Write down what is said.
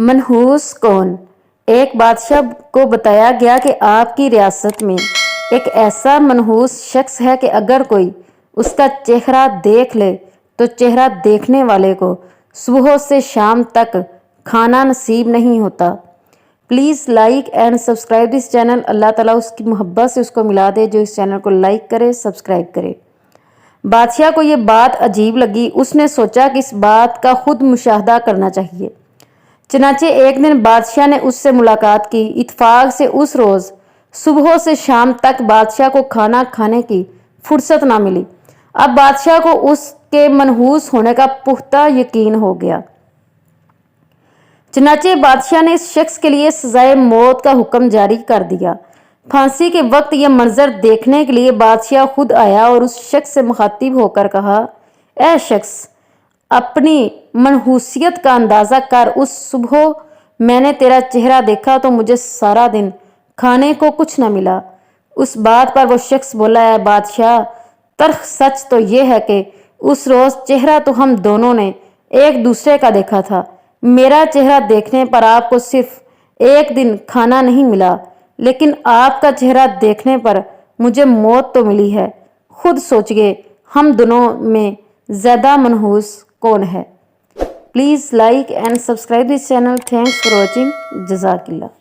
منحوس کون؟ ایک بادشاہ کو بتایا گیا کہ آپ کی ریاست میں ایک ایسا منحوس شخص ہے کہ اگر کوئی اس کا چہرہ دیکھ لے تو چہرہ دیکھنے والے کو صبح سے شام تک کھانا نصیب نہیں ہوتا۔ Please like and subscribe this channel. اللہ تعالیٰ اس کی محبت سے اس کو ملا دے جو اس چینل کو لائک کرے، سبسکرائب کرے۔ بادشاہ کو یہ بات عجیب لگی۔ اس نے سوچا کہ اس بات کا خود مشاہدہ کرنا چاہیے۔ چنانچہ ایک دن بادشاہ نے اس سے ملاقات کی۔ اتفاق سے اس روز صبح سے شام تک بادشاہ کو کھانا کھانے کی فرصت نہ ملی۔ اب بادشاہ کو اس کے منحوس ہونے کا پختہ یقین ہو گیا۔ چنانچہ بادشاہ نے اس شخص کے لیے سزائے موت کا حکم جاری کر دیا۔ پھانسی کے وقت یہ منظر دیکھنے کے لیے بادشاہ خود آیا اور اس شخص سے مخاطب ہو کر کہا، اے شخص، اپنی منحوسیت کا اندازہ کر۔ اس صبح میں نے تیرا چہرہ دیکھا تو مجھے سارا دن کھانے کو کچھ نہ ملا۔ اس بات پر وہ شخص بولا، اے بادشاہ، تلخ سچ تو یہ ہے کہ اس روز چہرہ تو ہم دونوں نے ایک دوسرے کا دیکھا تھا۔ میرا چہرہ دیکھنے پر آپ کو صرف ایک دن کھانا نہیں ملا، لیکن آپ کا چہرہ دیکھنے پر مجھے موت تو ملی ہے۔ خود سوچئے ہم دونوں میں زیادہ منحوس کون ہے؟ Please like and subscribe this channel. Thanks for watching. جزاک اللہ۔